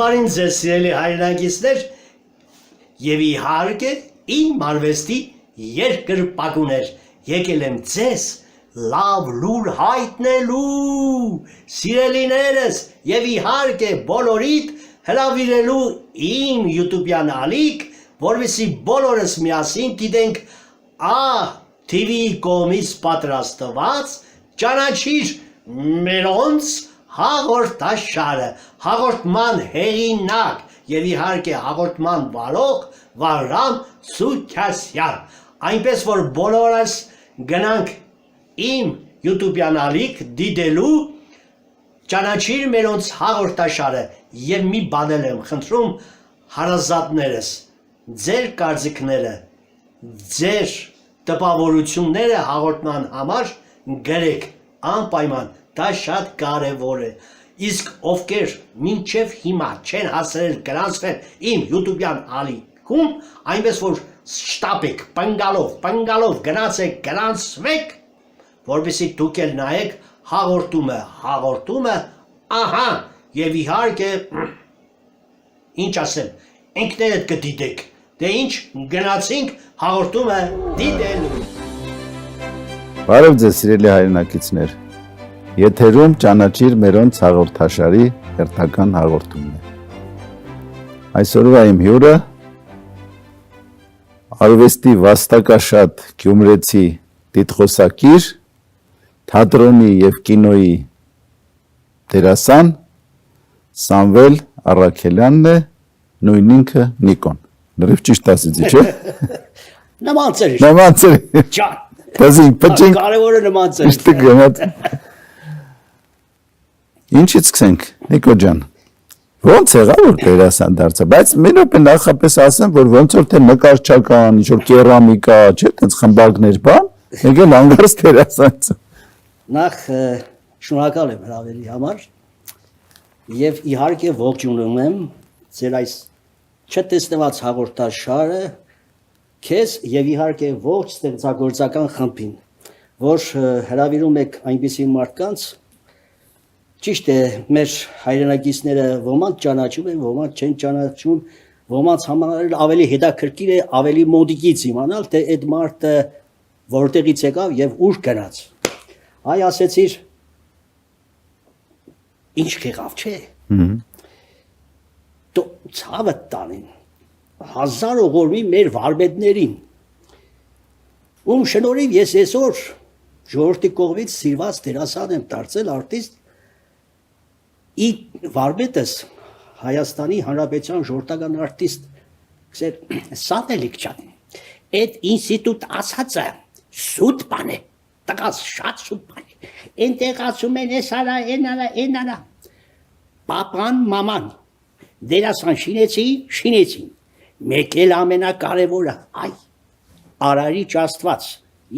Բարին ձեզ սիրելի հայրենակիցներ եւ իհարկե իմ արվեստի երկրպագուներ եկել եմ ձեզ լավ լուր հայտնելու սիրելիներս եւ իհարկե բոլորիդ հրավիրելու իմ YouTube-յան ալիք, որովհետեւ բոլորս միասին գիտենք TV-ի կողմից պատրաստված ճանաչիր մերոնց հաղորդաշարը, հաղորդման հեղինակ եւ իհարկե հաղորդման վարող Վարամ Սուքասյան, այնպես որ բոլորս գնանք իմ YouTube-յան ալիք դիտելու ճանաչիր մերոնց հաղորդաշարը եւ մի բան եմ խնդրում հարազատներս, ձեր կարծիքները, ձեր տպավորությունները հաղորդման համար գրեք անպայման, դա շատ կարևոր է, իսկ ովքեր մինչև հիմա չեն հասել գրանցվել իմ YouTube-յան ալիքում, այնպես որ շտապեք, պնգալով գնացեք, գրանցվեք, որպեսզի դուք էլ նայեք հաղորդումը, ահա, եւ իհարկե, ինչ ասեմ, ինքներդ կդիտեք, դե ինչ գնացինք հաղորդումը դիտելու։ Բարև ձեզ սիրելի հայրենակիցներ, եթերում ճանաչիր մերոնց հաղորդաշարի հերթական հաղորդումն է։ Այսօրվա իմ հյուրը արվեստի վաստակաշատ գյումրեցի տիտղոսակիր, թատրոնի եւ կինոյի դերասան Սամվել Առաքելյանն է, նույն ինքը Նիկոն։ Լրիվ ճիշտ ասեցի, չէ՞։ Նման ծեր։ Ջան։ Դասին պճին։ Կարևորը նման ծեր։ Ճիշտ գնաց։ Ինչից սկսենք, Նիկո ջան։ Ոնց եղավ որ դերասան դարձա, բայց մեն օպեն նախապես ասեմ, որ ոնց որ թե նկարչական, ինչ որ կերամիկա, չէ՞, տենց խմբակներ բան, եկել անգարս դերասան։ Նախ շնորհակալ եմ հրավերի համար եւ իհարկե ողջունում եմ ձեր այս չտեսնված հաղորդաշարը քեզ եւ իհարկե ողջ ստեղծագործական խմբին, որ հրավիրում եք այնպիսի մարդկանց, ճիշտ է, մեր հայրենակիցները ոմանք ճանաչում են, ոմանք չեն ճանաչում, ոմանց համար ավելի հետաքրքիր է ավելի մոդիկից իմանալ, թե այդ մարդը որտեղից եկավ եւ ուր գնաց։ Այ ասեցիր ինչ եղավ, չէ։ Դու ցավը տանին հազար ողորմի մեր վարպետներին, ում շնորհիվ ես այսօր ժողովրդի կողմից սիրված դերասան եմ դարձել, արտիստ, ի վարպետս Հայաստանի Հանրապետության ժողովրդական արտիստ, Սամվելիկ ջան, այդ ինստիտուտ ասածը սուտ բան է, տղաս շատ սուտ բան է, այնտեղ ասում են էս արա, այն արա, պապան, մաման, դերասան շինեցին, մեկ էլ ամենակարևորը, այ, Արարիչ Աստված,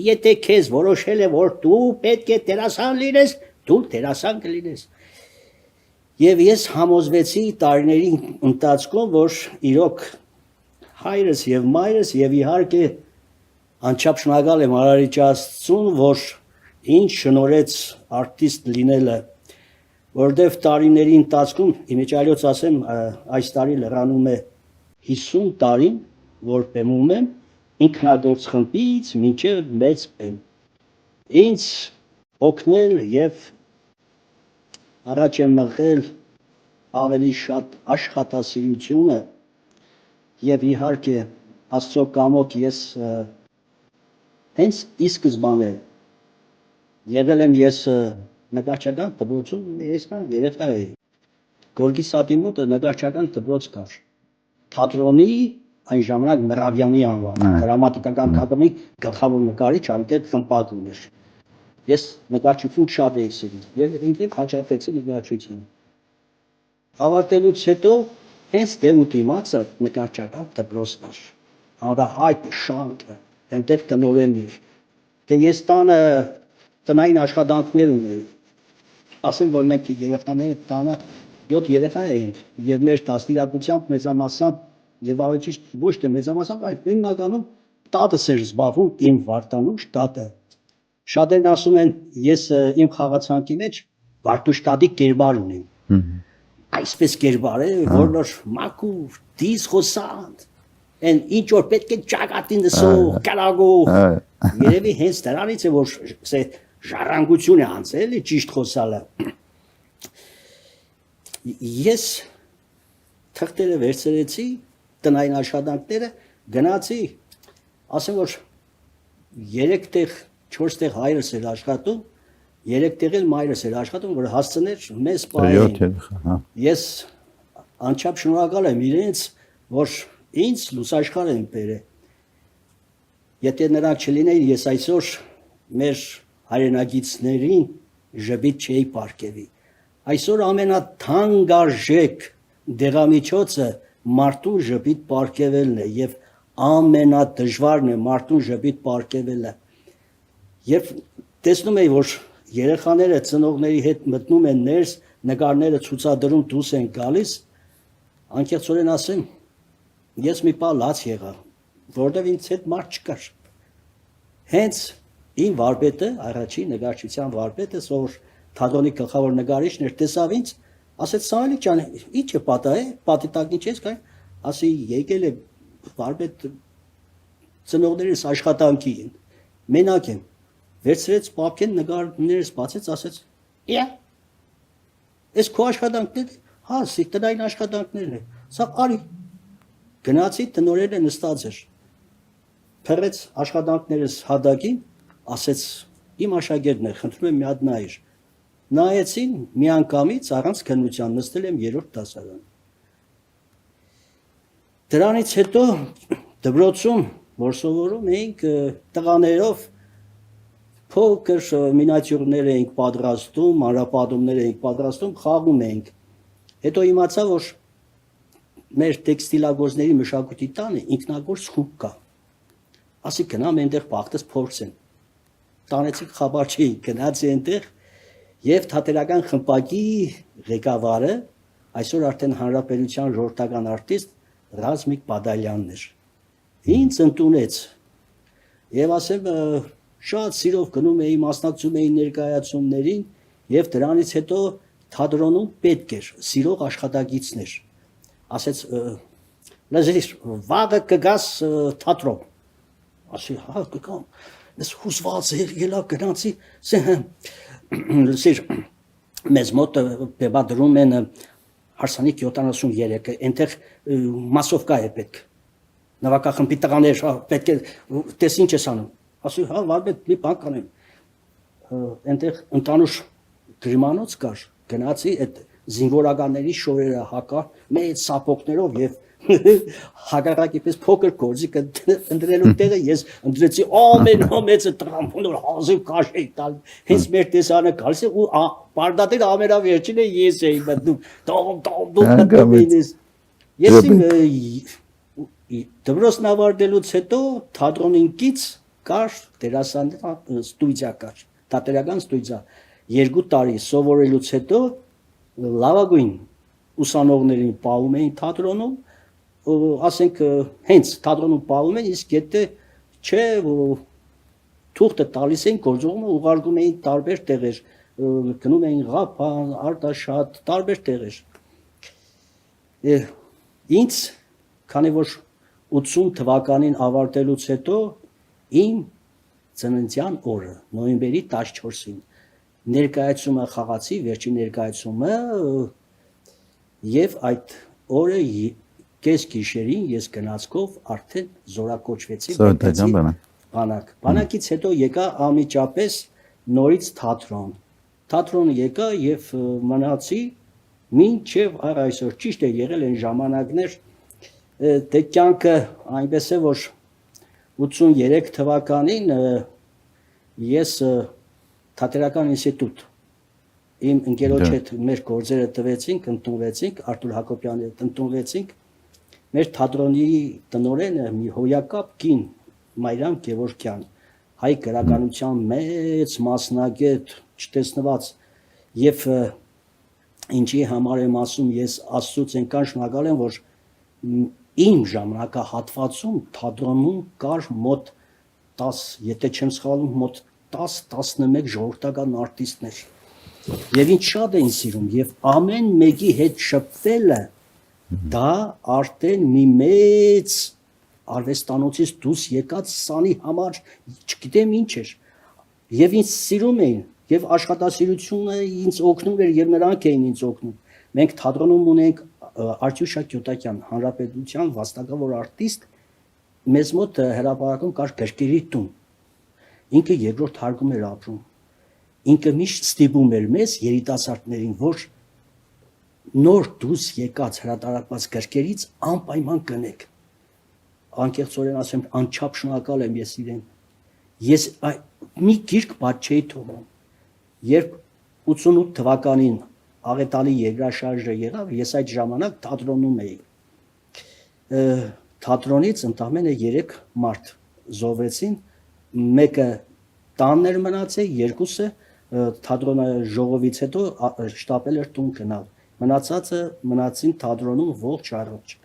եթե քեզ որոշել է, որ դու պետք է դերասան լինես, դու դերասան կլինես։ Եվ ես համոզվեցի տարիների ընթացքում, որ իրոք հայրս եւ մայրս եւ իհարկե անչափ շնորհակալ եմ Արարիչ Աստծուն, որ ինչ շնորհեց արտիստ լինելը, որտեվ տարիների ընթացքում, իմիջիայլոց ասեմ, այս տարի լրանում է 50 տարին, որ բեմում եմ, ինքնագործ խմբից մինչև մեծ բեմ։ Ինձ օգնել եւ առաջ եմ մղել ավելի շատ աշխատասիրությունը եւ իհարկե Աստծո կամոք ես հենց ի սկզբանե եղել եմ ես նկարչական դպրոցում ես երեխա էի Գորգի Սատի մոտ նկարչական դպրոց կար թատրոնի այն ժամանակ Մռավյանի անվան դրամատիկական թատրոնի գլխավոր նկարիչ Արտեր Խմբակն էր ես նկարչություն շատ էի սիրում եւ ինքնին հաճախեցի նկարչությունը ավարտելուց հետո հենց դեմուտի մասը նկարչական դպրոցն էր արա հայտ շանքը այնտեղ տնօրենն էր դե ես տանը տնային աշխատանքներ ունեի ասեմ որ մենք երեխաները տանը 7 երեխա էինք եւ մեր դաստիարակությամբ մեծամասամբ եւ ավելի ճիշտ ոչ թե մեծամասամբ այլ հիմնականում տատս էր զբաղվում իմ Վարդանուշ տատը Շատերն ասում են, ես իմ խաղացանկի մեջ Վարդուշտադի կերպար ունեմ։ այսպես կերպար է, որ նոր մակուր, դիս խոսանդ, են ինչ որ պետք է ճակատին դսող, կարագող, երևի հենց դրանից է, որ ժառանգություն է անցել, էլի ճիշտ խոսալը։ Ես թղթերը վերցրեցի, տնային աշխատանքները, գնացի, ասեմ, որ 3 տեղ, 4 տեղ հայրս էր աշխատում, 3 տեղ էլ մայրս էր աշխատում, որ հասցներ մեզ պահեին։ Ես անչափ շնորհակալ եմ իրենց, որ ինձ լուսաշխար են բերել։ Եթե նրանք չլինեին, ես այսօր մեր հայրենագիցներին ժպիտ չէի պարգևի։ Այսօր ամենաթանկարժեք դեղամիջոցը մարդուն ժպիտ պարգևելն է եւ ամենադժվարն է մարդուն ժպիտ պարգևելը։ Եվ տեսնում եի, որ երեխաները ծնողների հետ մտնում են ներս, նկարները ցուցադրում դուրս են գալիս, անկեղծորեն ասեմ, ես մի պահ լաց եղա, որտեվ ինձ հետ մարդ չկար։ Հենց իմ վարպետը, առաջի նկարչության վարպետը, որ թատրոնի գլխավոր նկարիչն էր, տեսավ ինձ, ասեց Սամվելի ջան, ի՞նչ է պատի տակ ինչ ես կային, ասի եկել է վարպետ ծնողներս աշխատանքի են, մենակ եմ, վերցրեց պապկեն նկարներս բացեց, ասեց, «Իա, ես քո աշխատանքներ, հա, սի տնային աշխատանքներն է, սա արի»։ Գնացի տնօրենը նստած էր, փռեց աշխատանքներս հատակին, ասեց, իմ աշակերտն է, խնդրում եմ մի հատ նայիր։ Նայեցին միանգամից առանց քննության նստել եմ 3-րդ դասարան։ Դրանից հետո դպրոցում, որ սովորում էինք տղաներով փոքր մինատյուրներ էինք պատրաստում, մանրապատումներ էինք պատրաստում, խաղում էինք։ Հետո իմացա, որ մեր տեքստիլագործների մշակույթի տանը ինքնագործ խումբ կա։ Ասի գնամ այնտեղ բախտս փորձեմ։ Տանեցի խաբարչի, գնացի այնտեղ եւ թատերական խմբակի ղեկավարը այսօր արդեն հանրապետության ժողովրդական արտիստ Ռազմիկ Բադալյանն էր։ Ինձ ընդունեց եւ ասեմ շատ սիրով գնում էի, մասնակցում էի ներկայացումներին եւ դրանից հետո թատրոնում պետք էր սիրող աշխատակիցներ։ Ասեց լեզիր վաղը կգաս թատրոն։ Ասի հա կգամ։ Ես հուսված էր, ելա գնացի, լսիր մեզ մոտ բեմադրում են հարսանիք 73-ը, այնտեղ մասովկա է պետք։ Նավակախմբի տղաներ պետք է տես ինչ ես անում։ Ասի հա վարպետ մի բան կանեմ։ Այնտեղ ընտանուշ գրիմանոց կար, գնացի այդ զինվորականների շորերը հակա մեծ սապոգներով եւ հակառակի պես փոքր գործիք ընտրելու տեղը ես ընտրեցի ամենամեծը տրամփոնը հազիվ քաշեի տալ հենց մեր տեսանը գալիս ու պարտադիր ամենավերջինը ես էի մտնում ես դպրոցն ավարտելուց հետո թատրոնին կից կար դերասան ստուդիա կար թատերական ստուդիա 2 տարի սովորելուց հետո լավագույն ուսանողներին պահում էին թատրոնում ասենք հենց թատրոնում պահում են, իսկ եթե չէ թուղթը տալիս էին գործողումը ուղարկում էին տարբեր տեղեր, գնում էին Ղափան, Արտաշատ, տարբեր տեղեր։ Ինձ, քանի որ 80 թվականին ավարտելուց հետո իմ ծննդյան օրը, նոյեմբերի 14-ին ներկայացումը խաղացի, վերջին ներկայացումը եւ այդ օրը կես գիշերին ես գնացքով արդեն զորակոչվեցի բանակ։ Բանակից հետո եկա անմիջապես նորից թատրոն։ Թատրոն եկա եւ մնացի մինչեւ այսօր ճիշտ է եղել են ժամանակներ դե կյանքը այնպես է որ 83 թվականին ես թատերական ինստիտուտ իմ ընկերոջ հետ մեր գործերը տվեցինք, ընդունվեցինք, Արտուր Հակոբյանի հետ ընդունվեցինք մեր թատրոնի տնօրենը մի հոյակապ կին Մայրամ Գևորգյան, հայ գրականության մեծ մասնագետ, չտեսնված եւ ինչի համար եմ ասում, ես Աստծուց այնքան շնորհակալ եմ, որ իմ ժամանակահատվածում թատրոնում կար մոտ 10, եթե չեմ սխալվում, մոտ 10-11 ժողովրդական արտիստներ։ Եվ ինչ շատ էին սիրում եւ ամեն մեկի հետ շփվելը դա արդեն մի մեծ արվեստանոցից դուրս եկած սանի համար չգիտեմ ինչ էր եւ ինձ սիրում էին եւ աշխատասիրությունը ինձ օգնում էր եւ նրանք էին ինձ օգնում մենք թատրոնում ունենք Արտյուշ Կյոտակյան հանրապետության վաստակավոր արտիստ մեզ մոտ հրապարակում կար գրքերի տուն ինքը երկրորդ հարկում էր ապրում ինքը միշտ ստիպում էր մեզ երիտասարդներին որ նոր դուրս եկած հրատարակված գրքերից անպայման կնեք անկեղծորեն ասեմ անչափ շնորհակալ եմ ես իրեն ես մի գիրք բաց չէի թողնում երբ 88 թվականին աղետալի երկրաշարժը եղավ ես այդ ժամանակ թատրոնում էի թատրոնից ընդամենը 3 մարդ զոհվեցին մեկը տանն էր մնացել երկուսը թատրոնը ժողովից հետո շտապել էր տուն գնալ մնացածը մնացին թատրոնում ողջ առողջ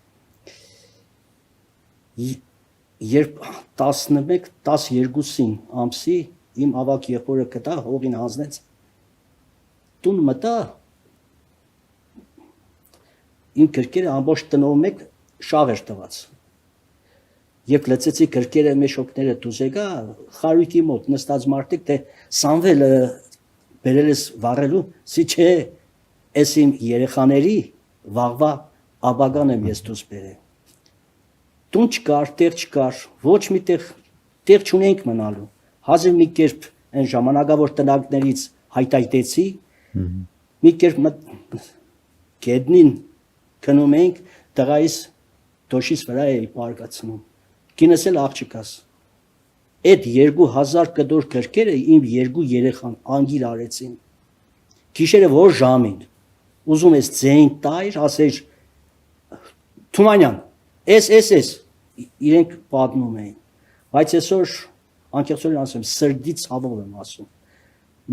երբ 11-12-ին ամսի իմ ավակ եղբորը գտա հողին հանձնեց տուն մտա իմ գրքերը ամբողջ տնով մեկ շաղ էր տված երբ լցեցի գրքերը մեշոկները դուզ եկա խարույկի մոտ նստած մարդիկ թե Սամվելը բերել ես վառելու սի չէ ես իմ երեխաների վաղվա աբագան եմ ես դուս բերել տուն չկար տեղ չկար ոչ մի տեղ չունենք մնալու հազիվ մի կերպ այն ժամանակավոր տնակներից հայտայտեցի մի կերպ գետնին քնում ենք տղայիս դոշիս վրա էի պարկացնում կինս էլ աղջիկաս այդ 2000 կդոր գրքերը իմ երկու երեխան անգիր արեցին գիշերը որ ժամին ուզում ես ձեն տայր ասեր Թումանյան էս իրենք պատմում էին բայց այսօր անկեղծորեն ասեմ սրդից ցավով եմ ասում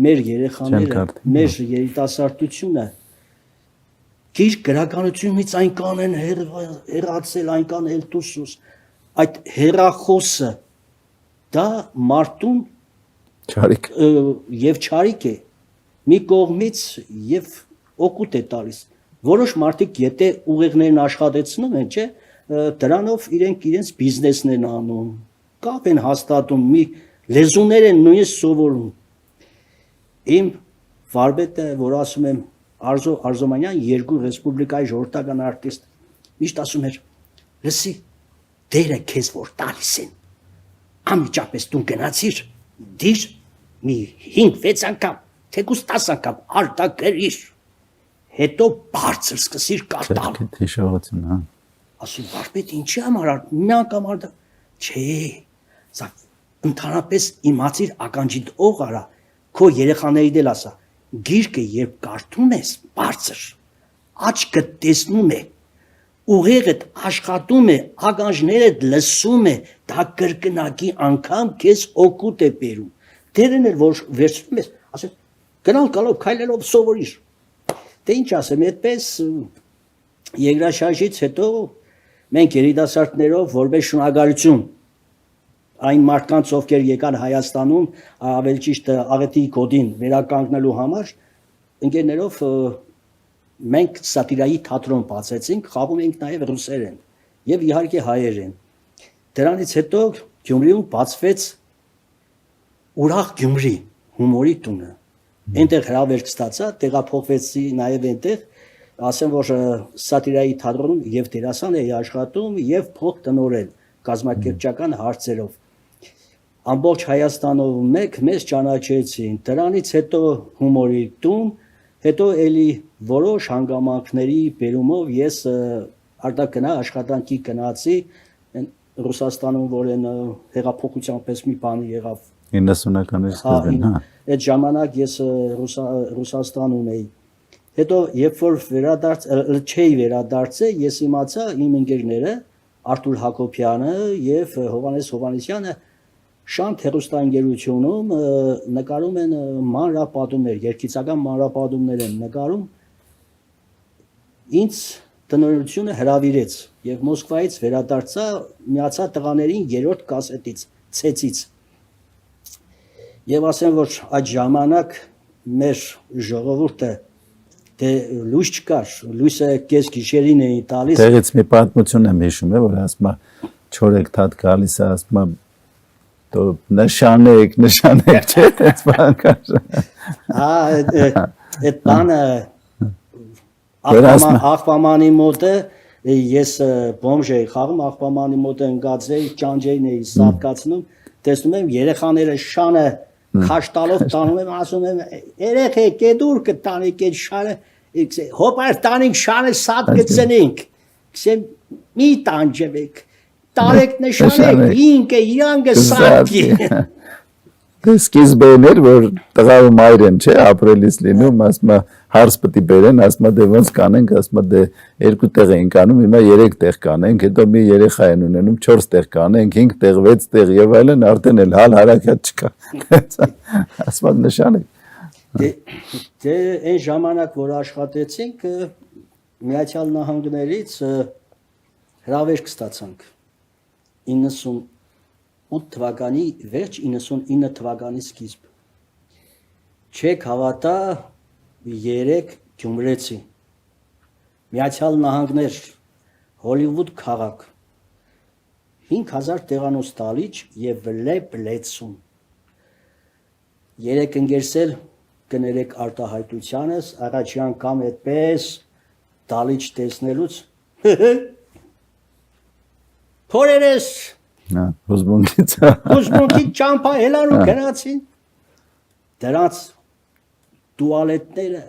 մեր երեխաները մեր երիտասարդությունը Գիր գրականությունից այնքան են հեռացել, այնքան էլ դուսուս, այդ հեռախոսը դա մարդուն Չարիք եւ չարիք է, մի կողմից եւ օգուտ է տալիս։ Որոշ մարդիկ եթե ուղեղներն աշխատեցնում են, չէ, դրանով իրենց բիզնեսն են անում, կապ են հաստատում, մի լեզուներ են նույնիսկ սովորում։ Իմ վարպետը, որ ասում եմ Արզո Արզոմանյան երկու ռեսպուբլիկայի ժողովրդական արտիստ միշտ ասում էր լսի դերը քեզ որ տալիս են անմիջապես դու գնացիր դիր մի 5-6 անգամ թեկուզ 10 անգամ արտակերիր հետո բարձր սկսիր կարտալ հիշողություն հա ասում վարպետ ինչի համար մի անգամ արտա չէ սա ընդհանրապես իմացիր ականջիդ օղ արա քո երեխաներին էլ ասա Գիրքը երբ կարդում ես բարձր աչքդ տեսնում է ուղեղդ աշխատում է ականջներդ լսում է դա կրկնակի անգամ քեզ օգուտ է բերում դերն էլ որ վերցնում ես ասես գնալ գալով քայլելով սովորիր դե ինչ ասեմ այդպես երկրաշարժից հետո մենք երիտասարդներով որպես շնորհակալություն այն մարդկանց ովքեր եկան Հայաստանում ավելի ճիշտ աղետի կոդին վերականգնելու համար ընկերներով մենք սատիրայի թատրոն բացեցինք խաղում ենք նաև ռուսերեն եւ իհարկե հայերեն դրանից հետո Գյումրիում բացվեց ուրախ Գյումրի հումորի տունը այնտեղ հրավերք ստացա տեղափոխվեցի նաև այնտեղ ասեմ որ սատիրայի թատրոնում եւ դերասան էի աշխատում եւ փող տնորեն կազմակերպչական հարցերով ամբողջ Հայաստանով մեզ ճանաչեցին դրանից հետո հումորի տուն հետո էլի որոշ հանգամանքների բերումով ես արտակնա աշխատանքի գնացի Ռուսաստանում որ են հեղափոխության պես մի բան եղավ 90-ականների սկզբին հա այդ ժամանակ ես Ռուսաստանում էի հետո երբ որ վերադարձա ես իմացա իմ ընկերները Արտուր Հակոբյանը եւ Հովանես Հովանեսյանը Շանթ հեռուստաընկերությունում նկարում են մանրապատումներ, երգիծական մանրապատումներ են նկարում։ Ինձ տնօրինությունը հրավիրեց եւ Մոսկվայից վերադարձա միացա տղաներին 3-րդ կասետից, ցեցից։ Եվ ասեմ որ այդ ժամանակ մեր ժողովուրդը դե լույս չկար, լույսը կես գիշերին էին տալիս։ Տեղից մի պատմություն եմ հիշում, որ ասում է 4 հեկտար գալիս է, ասում է դու նշանեք, չէ՞, այդպես բան կար։ Այդ բանը աղբամանի մոտը ես բոմժ էի խաղում, աղբամանի մոտը ընկած էի, ճանջերին էի սատկացնում, տեսնում եմ երեխաները շանը քաշ տալով տանում եմ, ասում եմ երեխեք դուր կտանիք այդ շանը, հոպար տանիք շանը սատ կծնենք, քսեմ մի տանջվեք, տարեք նշանեք, ինքը իրանգը սատկի։ Դե սկիզբն էր, որ տղա ու մայրեն, չէ, ապրելիս լինում, ասում է հարց պետք է բերեն, ասում է դե ոնց կանենք, ասում է դե 2 տեղ ենք անում, հիմա 3 տեղ կանենք, հետո մի երեխա են ունենում 4 տեղ կանենք, 5 տեղ, 6 տեղ եւ այլն, արդեն էլ հալ հարակյալ չկա։ Ասում է նշանեք։ Դե այն ժամանակ, որ աշխատեցինք, Միացյալ Նահանգներից հրավերք ստացանք 98 թվականի վերջ, 99 թվականի սկիզբ։ Չեք հավատա 3 գյումրեցի, Միացյալ Նահանգներ, Հոլիվուդ քաղաք, 5000 տեղանոց տալիչ եւ լեցուն։ 3 ընկերսել կներեք արտահայտությանս, առաջի անգամ այդպես տալիչ տեսնելուց փորերես հուզմունքից ճամփա հելարու գնացին, դրանց տուալետները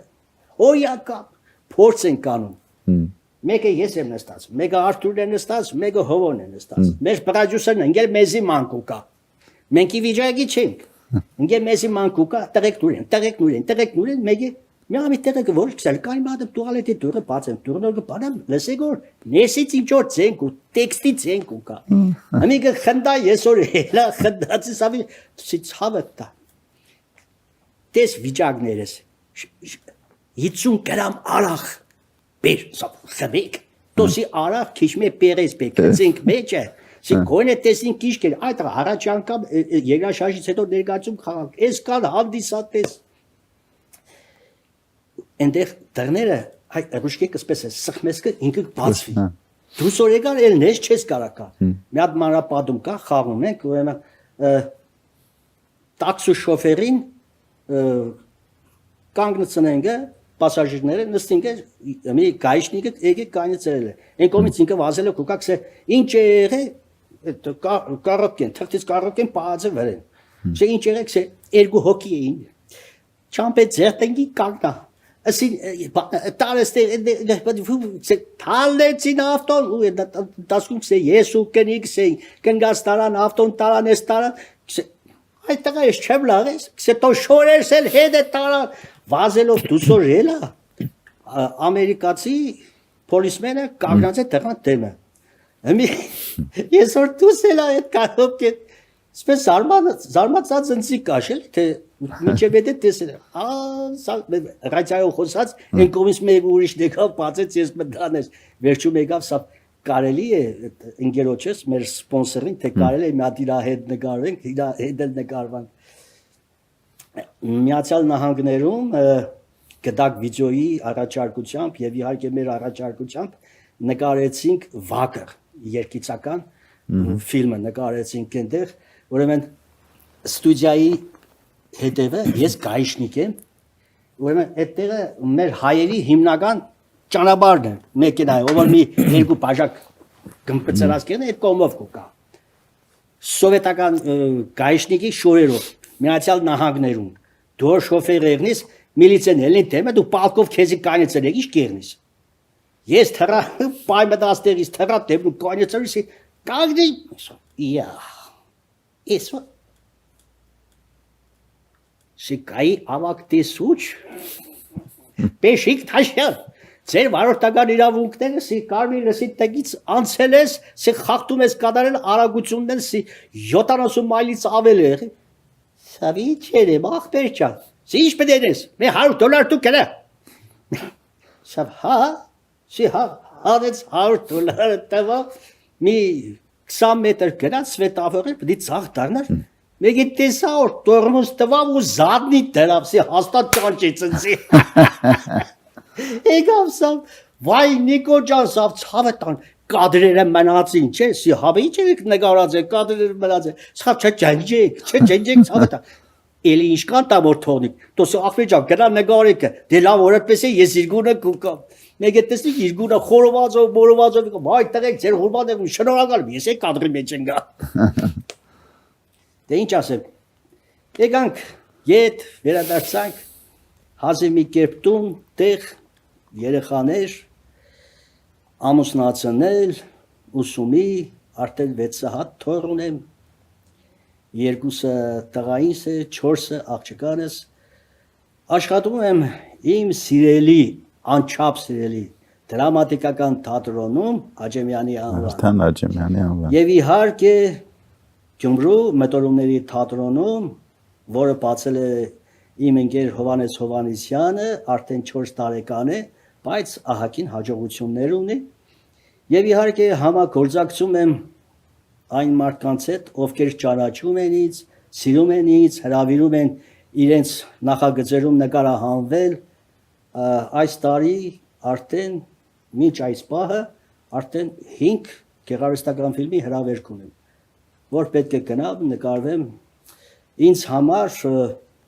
հոյակապ փորձ են կանում, մեկը ես եմ նստած, մեկը Արթուրն է նստած, մեկը Հովոն է նստած, մեր պրոդյուսերն ընկել մեզի մանկուկա, մենք ի վիճակի չենք, ընկել մեզի մանկուկա, տղեկ նուրեն, մեկը մի ամի տեղը որ քսել կային մատը տուալետի դուրը բաց եմ դուրնոր կբանամ լսեք որ ներսից ինչ որ ցենք ու տեքստի ցենք ու կա ամիգը խնդա եսօր հելա խնդացի սավի ցավը տա տես վիճակներս 50 գրամ արախ բեր խմեք դոսի արախ քիչմե պերես բեկցենք մեջը Սի կոյնը տեսին քիչ կեր այդ առաջ անգամ երաշաշից հետո ներկայացում խաղանք այս կան հանդիսատես Այնտեղ դռները այդ ռուշկեքը սպես է սխմեսկը ինքը բացվի դուսորեգան էլ նես չես կարակա մի հատ մանրապատում կա խաղում ենք ուրեմն տաքսի շոֆերին կանգնեցնենք պասաժիրները նստինք մի գայշնիկը եկեք կանիցրել է այն կողմից ինքը վազել է կուկակս ինչ է եղել կարոկեն թղթից կարոկեն պահածը վրեն չէ ինչ եղեք սե երկու հոգի էին չամպե ձերտենգի կանգնա Assim, talեցին ավտոն ու դասում կսե ես ու կնիկ կսե կնգաս տարան ավտոն տարան ես տարան այդ տղա ես չեմ լաղես կսե տո շորերս էլ հետ է տարան վազելով դուսոր ելա ամերիկացի պոլիսմենը կանգնած է տղան դեմը ես որ դուս էլ այդ կարոք է սպես զարմացած ընցի կաշել թե Մինչև այդ տեսել ռադիոյով խոսած այն կողմից մեկ ուրիշ եկավ բացեց ես մտանես վերջում եկավ սա կարելի է ընկերոջս մեր սպոնսորին թե կարելի է մի հատ իր հետ նկարվենք իր հետ էլ նկարվանք Միացյալ Նահանգներում գդակ վիդեոյի առաջարկությամբ եւ իհարկե մեր առաջարկությամբ նկարեցինք վակը երկիցական ֆիլմը նկարեցինք այնտեղ ուրեմն ստուդիայի հետևը ես գայշնիկ եմ ուրեմն այդտեղը մեր հայերի հիմնական ճանապարհն է մեքենայով ով մի երկու բաժակ գմբծրած կեն այդ կողմով կա սովետական գայշնիկի շորերով Միացյալ Նահանգներում դու շոֆեր եղնես միլիցիան ելին դեմը դու պալկով քեզի կանիցել ես եղնես ես թրա պայմդաստերից թրա դեպու կանիցելիս կանգնի իա Eso Շիկայի ավակ տեսուչ Պեշիկ թաշյալ Ձեր վարորդական իրավունքները սի կարմիր լսի տեգից անցել ես սի խախտում ես կատարել արագությունն սի 70 մայլից ավել է Սավի չեր է ախպեր չան Սի ինչ պետք ես մի $100 դու կենա Սավ հա Սի հա հադեց $100 տվա մի 20 մետր գնաց սվետաֆորը պետք է ցախ դառնար Մեկի տեսա որ տորմոս տվավ ու զադնի դրապսի հաստատ ճանճեցնցի։ Եկավ սավ, վայ Նիկո ջան սավ ցավետան կադրերը մնացին, չէ, սի հավի չէ նկարած է, կադրերը մնաց է, ցավ չջանջեք ցավետան։ Էլի ինչքան տա որ թողնիկ, դոսի ախվեջան գնա նկարիկը, դե լավ որ այդպես է ես իր գունը կուկամ։ Մեկը տեսնի իր գունը խորովածով, մորովածով, վայ տղեկ ձեր հուրման եմ շնորհակալ եմ, ես է կադրի մեջ ընկա։ Դե ինչ ասեմ, եկանք, ետ, վերադարձանք, հազի մի կերպ տուն, տեղ, երեխաներ, ամուսնացնել, ուսումի, արդեն 6 հատ թոր ունեմ, 2-ը տղայինս է, 4-ը աղջկանս, աշխատում եմ իմ սիրելի, անչափ սիրելի, դրամատիկական թատրոնում, Աջեմյանի անվան։ Արդեն Աջեմյանի անվան։ Եվ իհարկե Գյումրու մետորումների թատրոնում, որը բացել է իմ ընկեր Հովանես Հովանեսյանը, արդեն 4 տարեկան է, բայց ահագին հաջողություններ ունի։ Եվ իհարկե համագործակցում եմ այն մարդկանց հետ, ովքեր ճանաչում են ինձ, սիրում են ինձ, հրավիրում են իրենց նախագծերում նկարահանվել, այս տարի արդեն մինչ այս պահը արդեն 5 գեղարվեստական ֆիլմի հրավերք ունեմ, որ պետք է գնամ, նկարվեմ ինձ համար,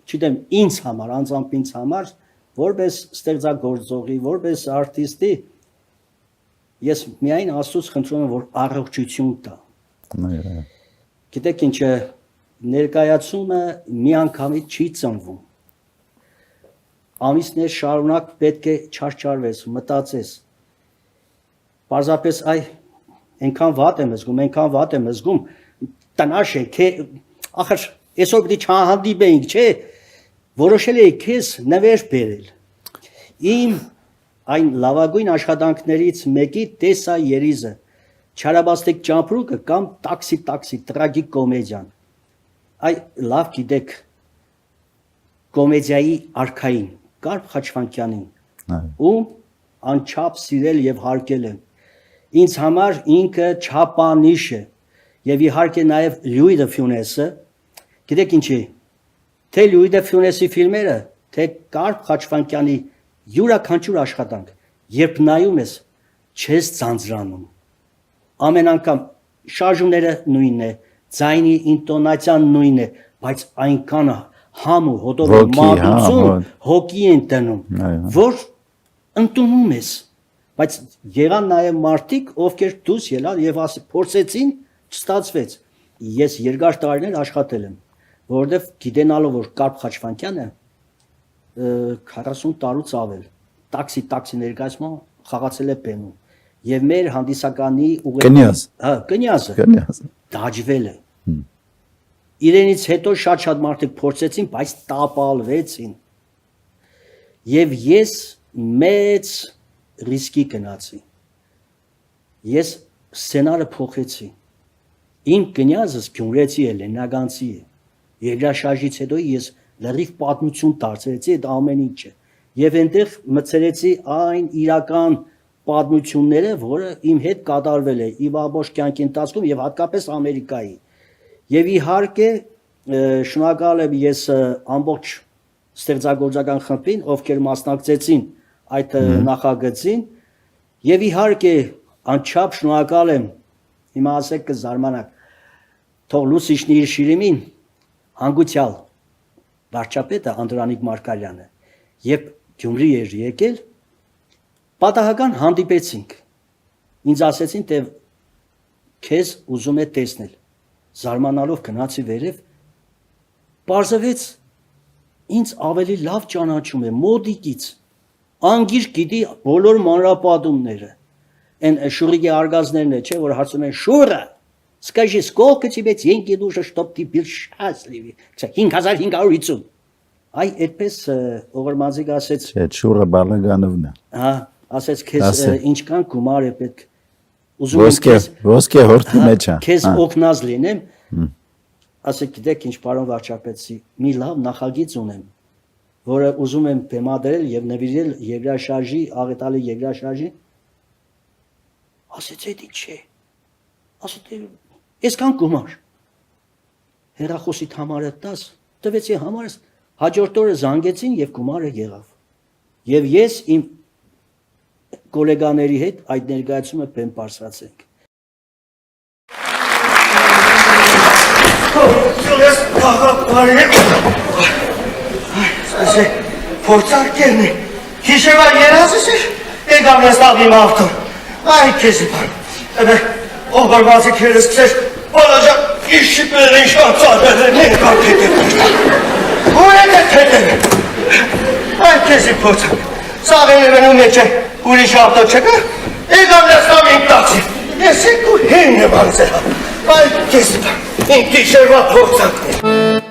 չգիտեմ ինձ համար, անձամբ ինձ համար, որպես ստեղծագործողի, որպես արտիստի, ես միայն Աստծուց խնդրում եմ, որ առողջություն տա։ Գիտեք ինչ է, ներկայացումը միանգամից չի ծնվում։ Ամիսներ շարունակ պետք է չարչարվես, մտածես։ Պարզապես այ այնքան վատ եմ զգում, տնաշ է, ախր այսօր պիտի չհանդիպեինք, չէ, որոշել էի քեզ նվեր բերել։ Իմ այն լավագույն աշխատանքներից մեկի տեսա երիզը, Չարաբաստիկ ճամպրուկը կամ տաքսի, տրագիկ կոմեդիան։ Այ լավ գիտեք կոմեդիայի արքային, Կարպ Խաչվանյանին, ում անչափ սիրել եւ հարգել եմ։ Ինձ համար ինքը չափանիշ է։ Եվ իհարկե նաև Լյուի դե Ֆյունեսը, գիտեք ինչի, թե Լյուի դե Ֆյունեսի ֆիլմերը, թե Կարպ Խաչվանյանի յուրաքանչյուր աշխատանք, երբ նայում ես, չես ձանձրանում։ Ամեն անգամ շարժումները նույնն է, ձայնի ինտոնացիան նույնն է, բայց այնքան համ ու հոտով մատուցում, հոգի են տնում, որ ընդունում ես։ Բայց եղան նաև մարդիկ, ովքեր դուրս ելան եւ փորձեցին, չստացվեց։ Ես երկար տարիներ աշխատել եմ, որովհետեւ գիտենալով որ Կարպ Խաչվանյանը 40 տարուց ավել տաքսի ներկայացման խաղացել է բեմում եւ մեր հանդիսականի կնյազը դաջվել է։ Իրենից հետո շատ մարդիկ փորձեցին, բայց տապալվեցին։ Եվ ես մեծ ռիսկի գնացի։ Ես սցենարը փոխեցի։ Իմ կնյազս գյումրեցի է, լեննագանցի է։ Երկրաշարժից հետո ես լրիվ պատմություն դարձրեցի այդ ամեն ինչը։ Եվ այնտեղ մտցրեցի այն իրական պատմությունները, որը իմ հետ կատարվել է իմ ամբողջ կյանքի ընթացքում եւ հատկապես Ամերիկայի։ Եվ իհարկե շնորհակալ եմ ես ամբողջ ստեղծագործական խմբին, ովքեր մասնակցեցին այդ նախագծին, եւ իհարկե անչափ շնորհակալ եմ, հիմա ասեք կզարմանաք, թող լուսիշն իր շիրիմին, հանգուցյալ վարչապետը Անդրանիկ Մարկարյանը, երբ Գյումրի էր եկել, պատահական հանդիպեցինք, ինձ ասեցին, թե քեզ ուզում է տեսնել, զարմանալով գնացի վերև, պարզվեց ինձ ավելի լավ ճանաչում է, մոդիկից, անգիր գիտի բոլոր մանրապատումները, այն շուրիկի արգազներն է, չէ, որ հարցում են շուրը, скажи, сколько тебе деньги нужно, чтоб ты был счастлив, 5550, այ այդպես Օղրմանցիկ ասեց, Չէ, շուրը Բալագանովն է, ասեց քեզ ինչքան գումար է պետք, ոսկե հորթի մեջ է, քեզ օգնած լինեմ, ասեք գիտեք ինչ պարոն վարչապետի, մի լավ նախագիծ ունեմ, որը ուզում եմ բեմադրել եւ նվիրել երկրաշարժի, աղետալի երկրաշարժի, ասեց այդ ինչ է, ասեց այսքան գումար, հեռախոսիդ համարը տաս, տվեցի համարս, հաջորդ օրը զանգեցին եւ գումարը եղավ։ Եվ ես իմ գոլեգաների հետ այդ ներկայացումը բեմ բարձրացենք։ Ես բարի Սասե փորձարկերն է Հիշեվա երազս է Եկավ ես տավիմ ավտո Այ քեզի բան Էբե ով բարվածի քերս քսեր Բոլոջա իշիպեր են շանցարել են Եկավ թետեր Ու եկը թետեր Այ քեզի փորձարկ Սաղեն էվենում եչ է ուրիշ ավտո չկա Եկավ ես տավիմ տաքսի Ես եկ ու հին է բանձերա Այ քեզի բան Իմ կիշերվա փորձարկն է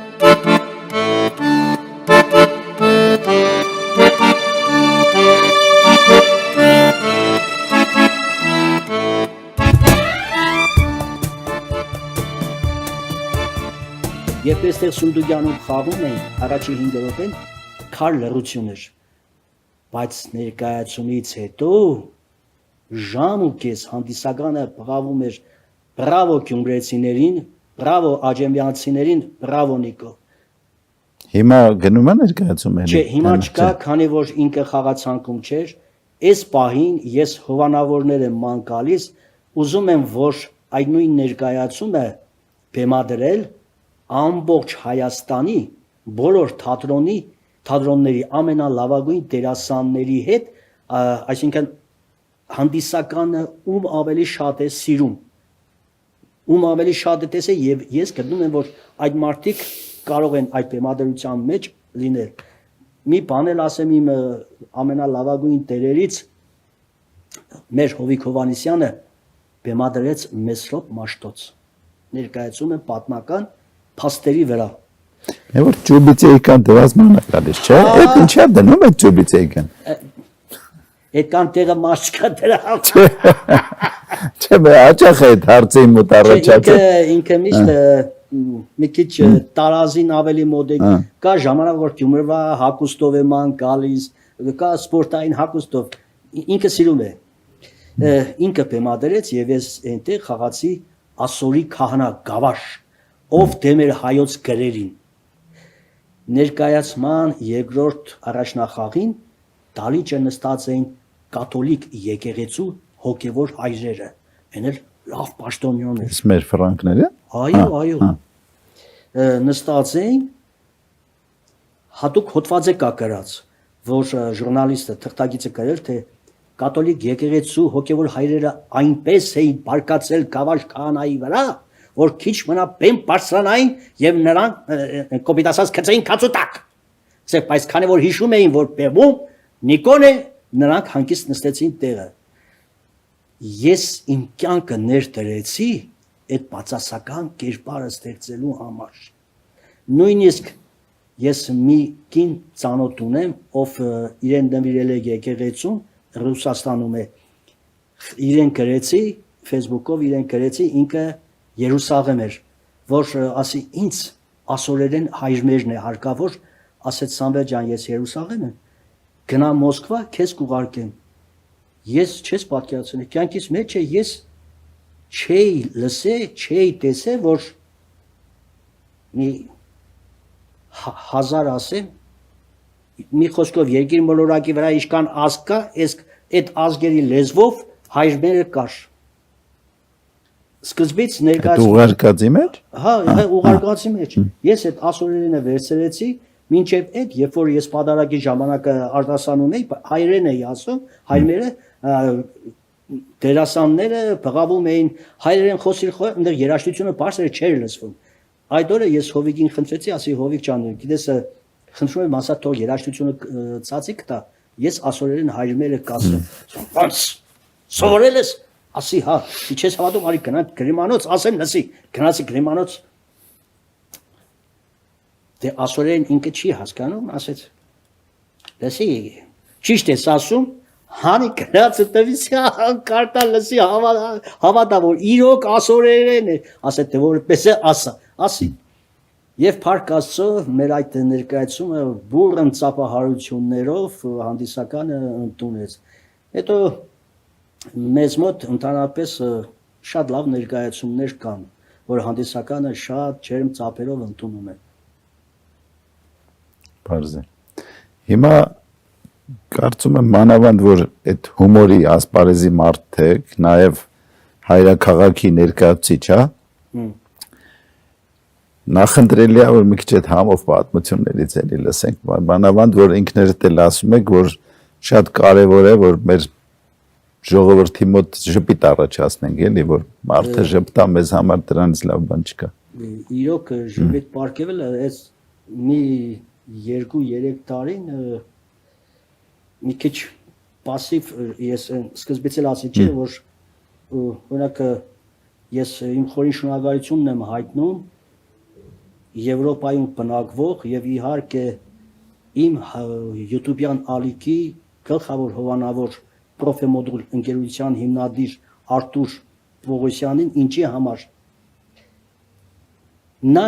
Երբ այստեղ Սունդուկյանում խաղում էին, առաջի 5 րոպեն քար լռություն էր, բայց ներկայացումից հետո ժամ ու կես հանդիսականը բղավում էր բրավո գյումրեցիներին, բրավո աջեմյանցիներին, բրավո Նիկո։ Հիմա գնում է ներկայացումները։ Չէ, հիմա չկա, քանի որ ինքը խաղացանկում չէր, այս պահին ես հովանավորներ եմ ման գալիս, ուզում եմ, որ այդ նույն ներկայացումը բեմադրել ամբողջ Հայաստանի բոլոր թատրոնների ամենալավագույն դերասանների հետ, այսինքն հանդիսականը ում ավելի շատ է սիրում, ում ավելի շատ է տեսել եւ ես գտնում եմ, որ այդ մարդիկ կարող են այդ բեմադրության մեջ լինել։ Մի բան էլ ասեմ իմ ամենալավագույն դերերից մեր Հովիկ Հովանեսյանը բեմադրեց Մեսրոպ Մաշտոց։ Ներկայացում է պատմական փաստերի վրա։ Որ ճուբիցեիկան դրած մանա գալիս, չէ՞։ Այդ ինչա դնում է ճուբիցեիկան։ Այդքան տեղը մաշկա դրա։ Չէ, բա աճախ է հարցի մոտ առաջացել։ Ինքը միշտ մի քիչ տարազին ավելի մոտ է։ Կա ժամանակ որ Գյումրվա հակոստով է ման գալիս, կա սպորտային հակոստով։ Ինքը սիրում է։ Ինքը բեմադրեց եւ ես այնտեղ խաղացի ասորի քահանա Գավաշ, ով դեմ էր հայոց գրերին։ Ներկայացման երկրորդ առաջնախաղին դալիճը նստած էին կաթոլիկ եկեղեցու հոգևոր հայրերը, այն էլ լավ պաշտոնյաներ։ Մեր ֆրանկները։ Այո։ Նստած էին հատուկ հոդված է կա գրած, որ ժուրնալիստը թղթակիցը գրել թե կաթոլիկ եկեղեցու հոգևոր հայրերը այնպես էին բարկացել Գավաշ քահանայի վրա, որ քիչ մնա բեմ բարձրանային եւ նրանք կոպիտ ասած գցեին քացուտակ։ Սեփ բայց քանի որ հիշում էին որ բեմում Նիկոն է, նրանք հանգիստ նստեցին տեղը։ Ես իմ կյանքը ներդրեցի այդ բացասական կերպարը ստեղծելու համար։ Նույնիսկ ես մի կին ծանոթ ունեմ, ով իրեն նվիրել է եկեղեցուն Ռուսաստանում է։ Իրեն գրեցի Facebook-ով իրեն գրեցի, ինքը Երուսաղեմ էր, որ ասի ինձ ասորերեն հայրմերն է հարկավոր, ասեց Սամվել ջան, ես Երուսաղեմ եմ, գնա Մոսկվա, քեզ կուղարկեմ։ Ես չես պատկերացնի, կյանքիս մեջ է ես չէի լսե, չէի տեսե, որ մի հազար ասեմ, մի խոսքով երկիր մոլորակի վրա իշքան ազգ կա, այդ ազգերի լեզվով հայրմերը կար։ Սկզբից ներկայացում ուղարկածի մեջ։ Հա, ուղարկածի մեջ։ Ես այդ ասորերենը վերցրեցի, մինչև այդ, երբ որ ես պատարագի ժամանակը արտասանում էի, հայերեն էի ասում, հայրմերը դերասանները բղավում էին հայերեն խոսիր, այնտեղ երաժշտությունը բարձր չէր լսվում։ Այդ օրը ես Հովիկին խնդրեցի, ասի Հովիկ ջան, գիտես, խնդրում եմ ասա թող երաժշտությունը ծածիկ տա, ես ասորերեն հայրմերը կասեմ։ Ոնց սովորել ես ասի հա, իչես հավատում արի գնա գրիմանոց, ասեմ լսի, գնացի գրիմանոց, դե ասորեն ինքը չի հասկանում, ասեց, լսի, ճիշտ ես ասում, հանի գնացը տվիսի կարտա լսի հավատա, որ իրոք ասորեն է, ասեց, դե որպես է ասի, և փառք Աստծո մեր այդ ներկայացումը բուռն ծափահարություններով հանդիսականը ընդունեց, հետո մեզ մոտ ընդհանրապես շատ լավ ներկայացումներ կան, որ հանդիսականը շատ ջերմ ծափերով ընդունում են։ Բարձ է։ Հիմա կարծում եմ մանավանդ որ այդ հումորի ասպարեզի մարդ եք, նաև հայրաքաղաքի ներկայացուցիչ, հա։ Նախընտրելի է որ մի քիչ այդ համով պատմություններից էլի լսենք, մանավանդ որ ինքներդ էլ ասում եք, որ շատ կարևոր է որ մեր ժողովրդի մոտ ժպիտ առաջացնենք, էլի որ մարդը ժպտա մեզ համար դրանից լավ բան չկա։ Իրոք ժպիտ պարգևելը այս մի 2-3 տարին մի քիչ пассив ես սկզբից էլ ասի չէ որ օրինակ ես իմ խորին շնորհակալությունն եմ հայտնում Եվրոպայում բնակվող եւ իհարկե իմ YouTube-յան ալիքի գլխավոր հովանավոր պրոֆեմոդուլ ընկերության հիմնադիր Արտուր Պողոսյանին ինչի համար նա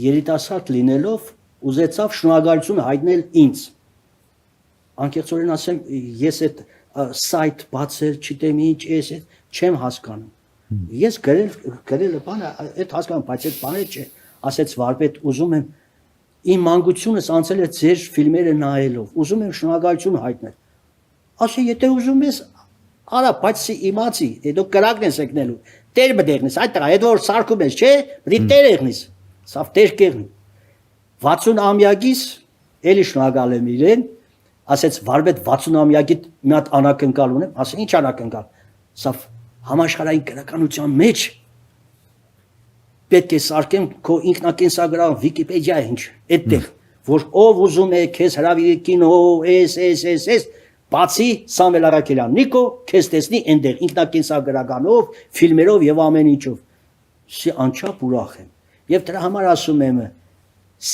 երիտասարդ լինելով ուզեցավ շնորհակալություն հայտնել ինձ անկեղծորեն ասեմ ես այդ սայթ բացել չիտեմ ինչ ես չեմ հասկանում ես գրել բանը այդ հասկանում բայց այդ բանը չէ ասեց վարպետ ուզում եմ իմ մանկությունս անցել է ձեր ֆիլմերը նայելով ուզում եմ շնորհակալություն հայտնել ասի եթե ուզում ես արա բայց իմացի դու կրակն ես եկնելու տեր բդերնես այդ տղա այդ որ սարքում ես չէ դի տեր եղնես սավ տեր կեղնի 60-ամյակից էլի շնորհակալ եմ իրեն ասեց վարպետ 60-ամյակի մի հատ անակնկալ ունեմ ասի ինչ անակնկալ սավ համաշխարհային գրականության մեջ պետք է սարքեմ քո ինքնակենսագրական Վիկիպեդիա ինչ այդտեղ որ ով ուզում է քեզ հրավիրի կինո էս բացի Սամվել Արաքելյան Նիկո քեզ տեսնի այնտեղ ինքնակենսագրականով ֆիլմերով եւ ամեն ինչով սի անչափ ուրախ եմ եւ դրա համար ասում եմ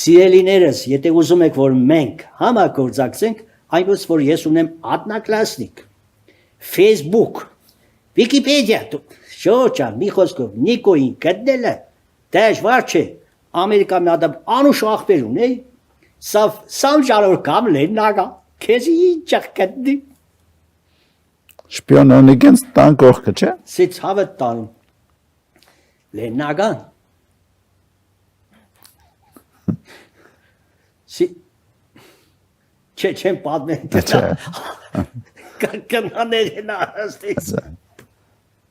սիրելիներս եթե ուզում եք որ մենք համագործակցենք այնպես որ ես ունեմ одноклассник Facebook Վիկիպեդիա շոչա մի խոսքով Նիկոին գտնելը դժվար չէ ամերիկա մի հատ անուշ ախպեր ունի սամ ժարոր կամ լեննագա քեզի ինչ կդի Շպիոնոնիկենց տան կողքը չէ սից հավը տան լեննագան սի չէ չեմ պատմեն կնաներն արաստից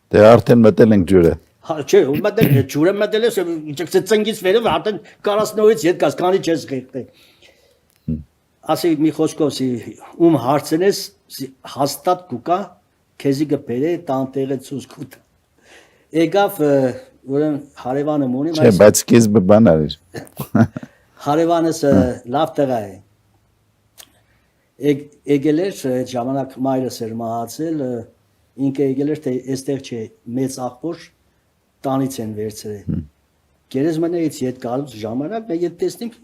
դե արդեն մտել ենք ջուրը հա չէ ու մտել ջուրը մտել է ինչ ծնգից վերև արդեն կարասնորից ետ գաս քանի չես ղեկտե ասի մի խոսքով սի ում հարցնես հաստատ կուկա քեզի գբերե տանտեղը ցուսկուտ եկավ ուրեմն հարևանը մոնի չէ բայց սկիզբը բան արիր հարևանս լավ տղա է եկել էր այդ ժամանակ մայրս էր մահացել ինքը եկել էր թե այստեղ չէ մեծ աղբոր տանից են վերցրել գերեզմանից ետ գալուց ժամանակ մենք ետ տեսնենք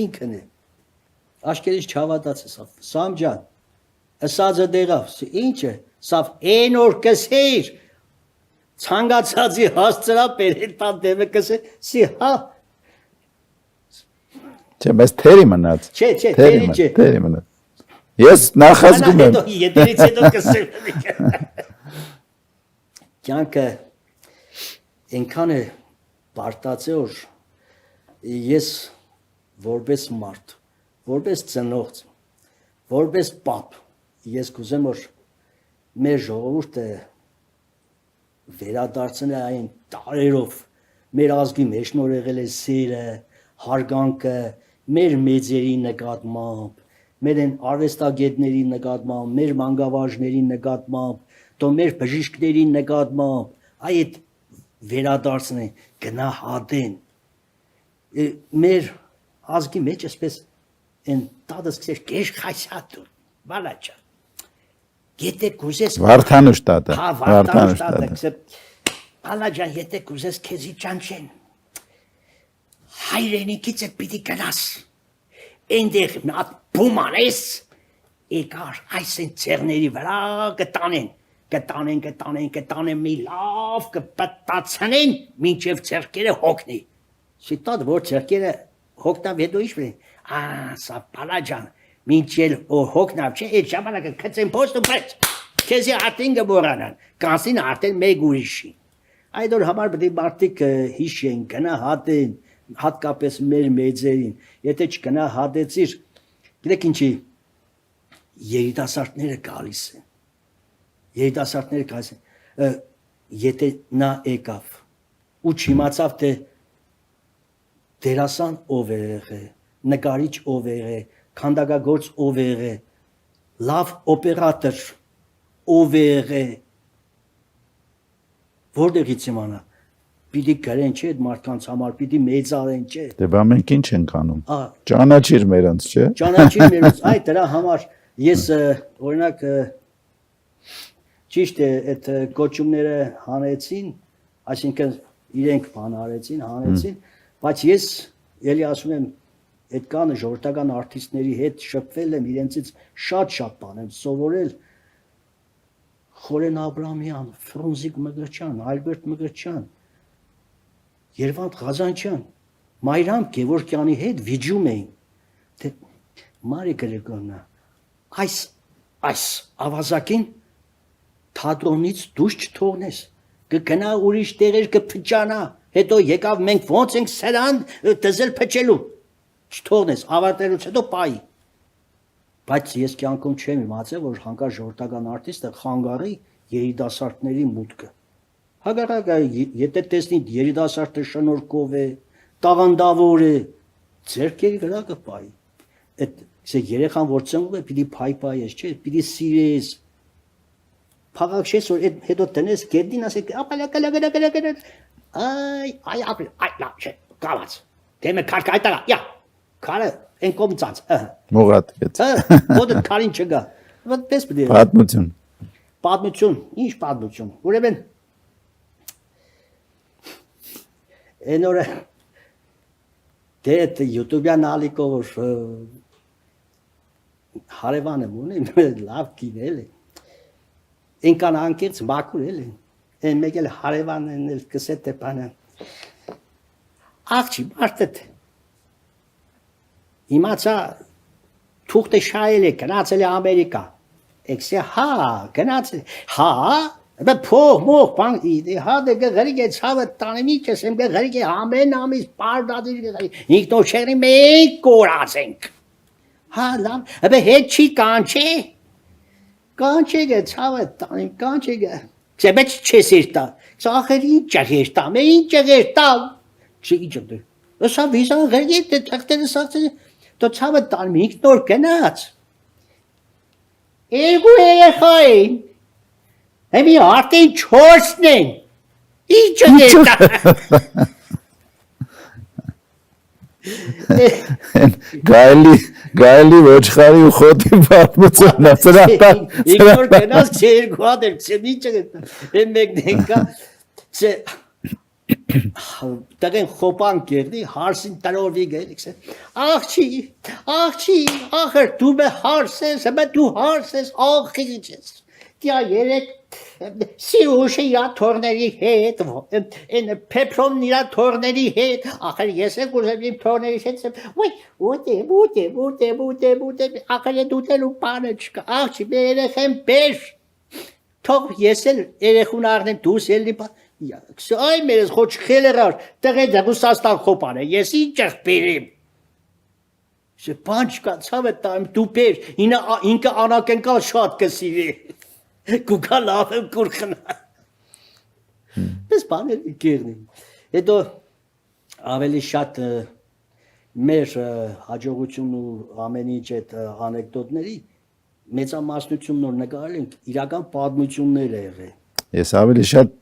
ինքն է աշկերից չհավատացես Սամ ջան ասածը դեղավ ինչ է սավ այն օր կսեր ցանկացածի հասցրա բերել տան դեմը կսե սի հա չէ բայց թերի մնաց չէ թերի մնաց ես նախազգում եմ ետերից հետո կսեմ կյանքը այնքան է բարտացել ես որպես մարդ որպես ծնողջ որպես պապ ես կուզեմ որ մեր ժողովուրդը վերադարձնի այն տարերով մեր ազգի մեջ նոր եղել է սերը հարգանքը մեր մեծերի նկատմամբ մեր են արվեստագետների նկատմամբ մեր մանկավարժների նկատմամբ դու մեր բժիշկների նկատմամբ այդ վերադարձն է գնահատեն մեր ազգի մեջ այսպես են տադս քեր կեշ խայսատու բալաչա եթե կուզես Վարդանուշ տատը հա վարդանուշ տատը բալաչա եթե կուզես քեզի ճանչեն հայրենիքից պիտի գնաս այնտեղ մի հատ բումանես եկար այսեն ծերների վրա կտանեն մի լավ կպտացնեն մինչև ծերքերը հոգնի շիտատ որ ծերքերը հոգնավ հետո ինչ բրեն սա պալաջան մինչև հոգնավ չէ այդ ժամանակը կծեն փոստում բայց քեզի արդեն գբորանան կանսին արդեն մեկ ուրիշի Այդ որ համար պետք է մարդիկ հիշեն, գնահատեն, հատկապես մեր մեծերին։ Եթե չգնահատեցիր, գիտեք ինչի, երիտասարդները գալիս են։ Երիտասարդները գալիս են։ Եթե նա եկավ ու չիմացավ թե դերասան ով է եղել, նկարիչ ով է եղել, քանդակագործ ով է եղել, լավ օպերատոր ով է եղել, որտեղից իմանա, պիտի գրեն չէ այդ մարդկանց համար, պիտի մեծարեն չէ։ Դե բա մենք ինչ ենք անում։ Ահա, Ճանաչիր մերոնց, չէ։ ճանաչիր մերոնց, այ դրա համար ես օրինակ ճիշտ է այդ կոչումները հանեցին, այսինքն իրենք բան արեցին, հանեցին, բայց ես ելի ասում եմ այդ կանը ժողովրդական արտիստների հետ շփվել եմ, իրենցից շատ բան եմ սովորել, Խորեն Աբրամյան, Ֆրունզիկ Մկրտչյան, Ալբերտ Մկրտչյան, Երվանդ Ղազանչյան, Մայրամ Գևորգյանի հետ վիճում էին, թե Մարի Գրիգորնա, այս ավազակին թատրոնից դուրս չթողնես, կգնա ուրիշ տեղեր կփճանա, հետո եկավ մենք ոնց ենք սրան դզել փճելու, չթողնես, ավարտելուց հետո պայի։ Բայց ես կյանքում չեմ իմացել, որ հանկարծ ժողովրդական արտիստը խանգարի երիտասարդների մուտքը։ Հակառակը, եթե տեսնի երիտասարդը շնորհքով է, տաղանդավոր է, ձեռքերի վրա կպայի։ Այդ երեխան որ ծնվում է, պիտի փայփայես, չէ, պիտի սիրես։ Փաղաքշես որ հետո տնես գերդին ասեք, ապալակալակալակալակալ։ Այ լավ չէ, կավաց։ Դեմը քարք այտա, յա։ Քարը են կոմցած, Մողատ հետ։ Ոդը քարին չգա։ Պես պետք է։ Պատմություն։ Պատմություն, ինչ պատմություն։ Ուրեմն այն օրը դե այդ YouTube-յան ալիկով հարևան եմ ունի, լավ կինել է։ Ինքան անկից մաքուր էլ է։ Այն մեկ էլ հարևանն էլ կսե թե բանը։ Աղջի մարդը իմացա թուղթը շայել է, գնացել է Ամերիկա։ Էքսե հա, գնացել, հա, բե փող մող բան, հա դե գրիգ է ցավը տանիմի չես, եմ գրիգ է ամեն ամիս պարդադիր գրիգ, ինքնո շեղրի մեկ կորացենք։ Հա լավ, բե հետ չի կանչե գե ցավը տանիմ, կանչե գե, չեբեչ չես իրտա, ծախեր ինչ եղերտա, մե ինչ եղերտա, չի ինչ դե, սա վիզան գրիգ է, թղթերը սաղցել, Դո ցավը տան մի նոր գնաց։ Երկու երեխային։ Էմի արդեն 4-ն են։ Ինչը դետա։ Գայլի ոչխարի ու խոտի պատմությունն է, Ինքնոր գնաց երկու հատեր, ինչը դետա։ Էն մեկն ենկա, Տղեն խոպան կերդի, հարսին տրովի գելիքս է, աղջի, աղր դու մե հարս ես, մե դու հարս ես, աղջի ես, դյա երեկ սիրուշը իրա թորների հետ, պեպրոմն իրա թորների հետ, աղր ես է կուրսեմ իմ թորների հետ, ուտե, աղր է դուտելու պանը չկա, աղջի մե երեխ եմ պեշ, թող ես էլ երեխուն աղնեմ դուս ելնի պան, Այ մերես խոչ խելերար, տղե դեղուսաստան խոպան է, ես ինչ եղ պերիմ։ Բան չկա, ցավ է տայմ, դու պեր, ինքը անակենկալ շատ կսիրի, կուկա լավ եմ կուրխնա։ Պես բան է կերնին։ Հետո ավելի շատ մեր հաջողություն ու ամեն ինչ այդ անեկդոտների մեծամասնությունն որ նկարել ենք, իրական պատմություններ է եղել։ Ես ավելի շատ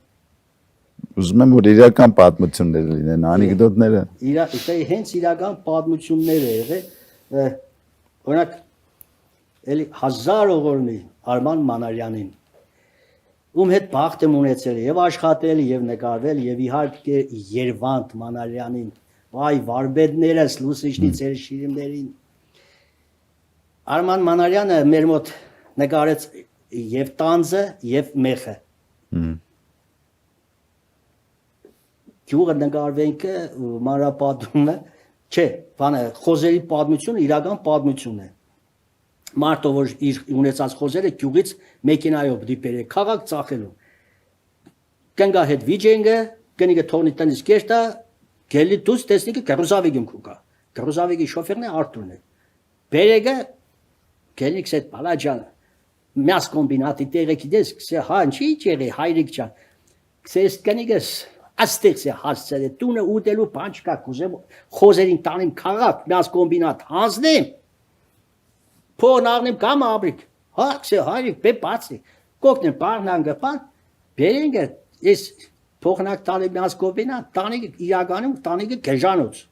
ուզում եմ որ իրական պատմություններ լինեն, անեկդոտները։ Հենց իրական պատմություններ է եղել, օրինակ էլի 1000 ողորմի Արման Մանարյանին, ում հետ բախտ եմ ունեցել եւ աշխատել եւ նկարվել եւ իհարկե Երվանդ Մանարյանին, այ վարպետներս լուսիչնի ծեր շիրիմներին։ Արման Մանարյանը մեր մոտ նկարեց եւ տանձը եւ մեխը։ Գյուղը նկարվենքը մանրապատումը, չէ, բանը խոզերի պատմությունը իրական պատմություն է։ Մարդը որ իր ունեցած խոզերը գյուղից մեքենայով դիպեր է քաղաք ծախելու։ կնգա հետ վիճենգը, կնիգը թողնի տնից կերտա, գելի դուս տեսնիկը գրուզավիգին կուկա։ Գրուզավիգի շոֆերն է Արտուրն է։ Բերեգը գելիքս այդ բալաջան միաս կոմբինատի տեղեքի դես, կսե հա ինչի ջերի հայրիկ ջան։ Կսես կնիգս աստեղս է հասցել է տունը ուտելու բան չկա կուզեմ խոզերին տանիմ քաղաք միաս կոմբինատ հանձնեմ։ Փոն առնեմ կամ աբրիկ։ Հա կսե հայրիկ բե բացի։ Կոկնեն բառնանգը բան բերենգը ես փողնակ տալի միաս կոմբինատ տանիգը իրականում տանիգը գեժանոց։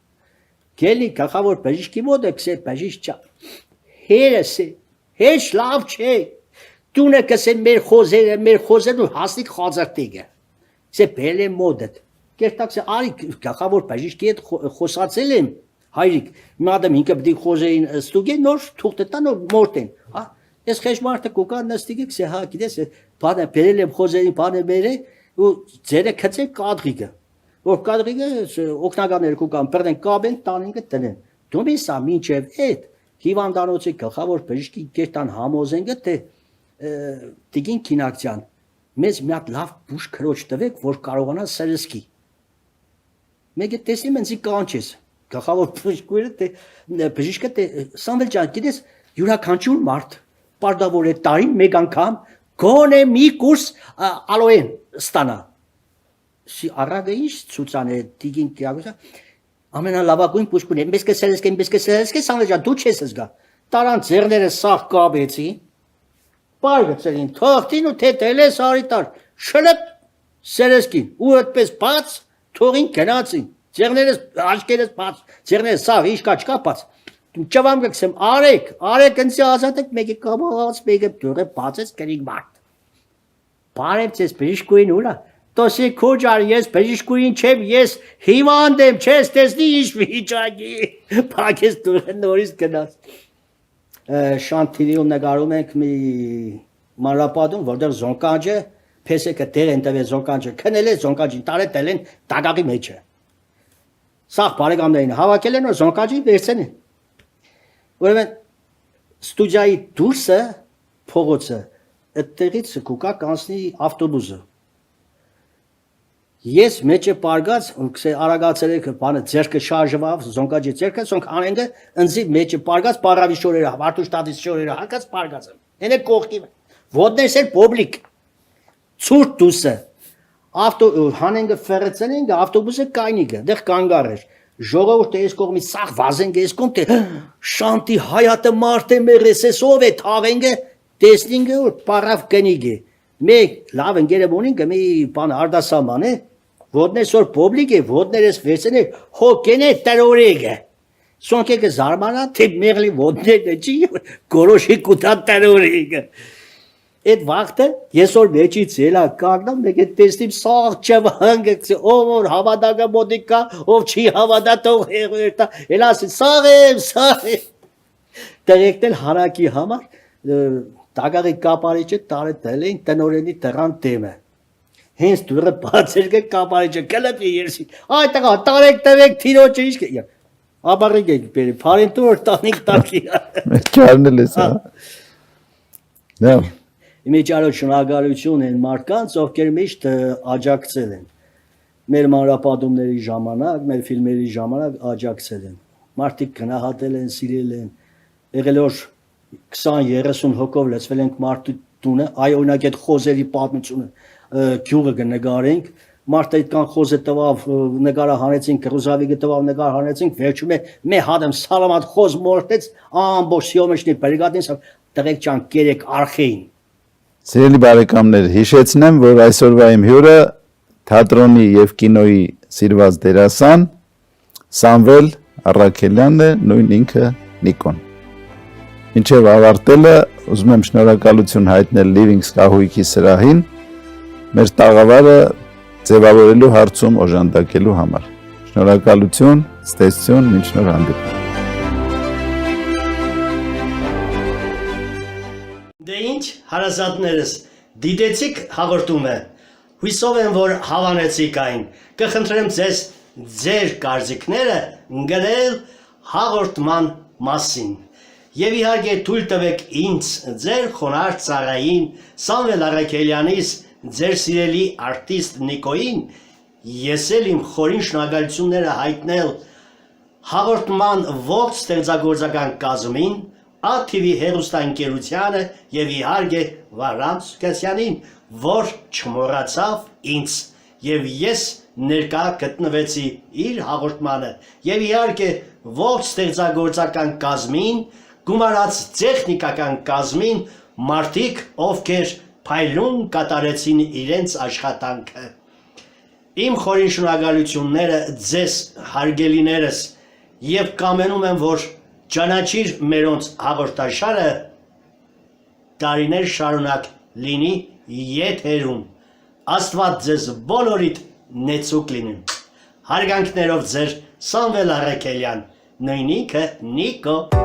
Գելի գախավոր բժիշկի մոտ է կսե բժիշկ չա։ Հերսը հեչ լավ չէ։ Տունը կսե մեր խոզերն ու հասնիկ խազարտիգը։ Կսե բել է մոդդ։ Կերտակսը արի գախավոր բժիշկի հետ խոսացել եմ հայրիկ մադամ ինքը պիտի խոզերին ստուգեն նոր թուղթը տան ու մորտեն։ Հա ես խեշ մարդը կուկա նստիգը կսե հա գիտես բանը բերել եմ խոզերին բանը բերե ու ձերը քծե կադրիգը։ Որ կադրիգը օկնականները կուկան բերեն կաբեն տանինգը տնեն։ Դու միսա մինչև այդ հիվանդանոցի գլխավոր բժշկի գերտան համոզենգը թե տիգին քինակցյան մեզ մի հատ լավ բուժ քրոջ տվեք որ կարողանա սրսկի մեկը տեսնում են զի կանչես գլխավոր բժշկը թե բժիշկը թե Սամվել ջան գիտես յուրաքանչյուր մարդ պարտավոր է տարին մեկ անգամ գոնե մի կուրս ալոեն ստանա սի առագը ինչ ցուցանե տիգին կիագուսա ամենալավագույն բուժքուն է մեզ կսերսկե Սամվել ջան դու չես զգա տարան ձեռները սաղ կաբեցի Պարգծերին թողտին ու թետելես արիտար շլպ սերեսկին ու այդպես բաց թողին գնացին ձեռներս աչքերս բաց ձեռներս սաղ ինչ կա չկա բաց ճավամ գցեմ արեք ինձ ազատեք մեկը կամած մեկը դուրը բացեց կրիկ մարդ բարև ձեզ բժիշկուին ուրա տոսի քոջար ես բժիշկուին չեմ ես հիվանդ եմ չես տեսնի ինչ վիճակի փակես դուրը նորից գնաց Շանթիլիում նկարում ենք մի մանրապատում, որտեղ զոնկանջը փեսեկը դեր են տվել զոնկանջը, քնել է զոնկանջին տարել են տակաղի մեջը։ Սաղ բարեկամներին հավաքել են որ զոնկանջին վերցեն են։ Ուրեմն ստուդիայի դուրսը փողոցը այդտեղից կուկա կանցնի ավտոբուսը։ Ես մեջը պարգած, կսե արագացել եք բանը ձերքը շարժվավ, զոնկաջի ձերքը, զոնք անենգը ընձի մեջը պարգած, պարավի շորերը, վարտուշտատից շորերը, հակած պարգած եմ։ Են է կողքի, ոտներս էլ պոբլիկ, ծուրտ դուսը, հանենգը ֆերեցել ենգը, ավտոբուսը կայնիգը, դեղ կանգար էր, ժողովուրդը ես կողմի սաղ վազենգը, ես կողմ թե շանտի հայատը մարդ է մեր էսեսով է թավենգը, տեսնինգը որ պարավ կնիգ է, մեկ լավ ընգերև ունինգը մի բան արդասաման է, Ոտներս որ պոբլիկ է, ոտներս վերցեն է, հոկեն է տրորեգը։ Սոնքեկը զարմանա, թե մեղլի ոտներն է, չի, գորոշի կուտա տրորեգը։ Այդ վաղթը, ես որ մեջից ելա կագնամ, մեկ է տեսնիմ սաղ չվանգը, ով որ հավադակը մոտիկ կա, ով չի հավադա տող հեղուերտա, էլ ասին, սաղ եմ, տեղեկնել հարակի համար, տագաղի կապարիչը տարետել էին տնորենի տրան դեմը։ Հենց դուրը բացեր կը կապարիչը կլպի երսի, այ տղա տարեք տվեք թիրոջը ինչ կը, ապարիկ եք բերի, պարինտու որ տանիք տակի։ Չարնել ես, հա։ Դա։ Իմիջարոտ շնագարություն են մարդկանց, ովքեր միշտ աջակցել են, մեր մանրապատումների ժամանակ, մեր ֆիլմերի ժամանակ աջակցել են, մարդիկ գնահատել են, սիրել են, եղել որ 20-30 հոգով լծվել ենք մարդու տունը, այ օրինակ այդ խոզերի պատմությունը գյուղը կնգարենք, մարդը այդքան խոզը տվավ, նկարը հանեցինք, կրուզավիգը տվավ, նկար հանեցինք, վերջում է մի հադեմ սալամատ խոզ մորտեց, ամբողջ սիոմեշնի բրիգադին, տղեկ ջան կերեք արխեին։ Սիրելի բարեկամներ, հիշեցնեմ, որ այսօրվա իմ հյուրը թատրոնի եւ կինոյի սիրված դերասան Սամվել Առաքելյանն է, նույն ինքը Նիկոն։ Մինչև ավարտելը ուզում եմ շնորհակալություն հայտնել Livings կահույքի սրահին մեր տաղավարը ձևավորելու հարցում օժանդակելու համար։ Շնորհակալություն, ցտեսություն, մինչ նոր հանդիպում։ Դե ինչ, հարազատներս, դիտեցիք հաղորդումը, հույսով եմ, որ հավանեցիք այն, կխնդրեմ ձեզ ձեր կարծիքները գրել հաղորդման մասին։ Եվ իհարկե թույլ տվեք ինձ ձեր խոնարհ ծառային Սամվել Առաքելյանից ձեր սիրելի արտիստ Նիկոին ես էլ իմ խորին շնորհակալությունները հայտնել հաղորդման ողջ ստեղծագործական կազմին, ATV հեռուստաընկերությանը եւ իհարկե Վարամ Սուքասյանին, որ չմոռացավ ինձ եւ ես ներկա գտնվեցի իր հաղորդմանը եւ իհարկե ողջ ստեղծագործական կազմին, գումարած տեխնիկական կազմին, մարդիկ ովքեր փայլուն կատարեցին իրենց աշխատանքը։ Իմ խորին շնորհակալությունները ձեզ հարգելիներս եւ կամենում եմ, որ ճանաչիր մերոնց հաղորդաշարը տարիներ շարունակ լինի եթերում։ Աստված ձեզ բոլորիդ նեցուկ լինի։ Հարգանքներով ձեր Սամվել Արաքելյան, նույնիկը Նիկո։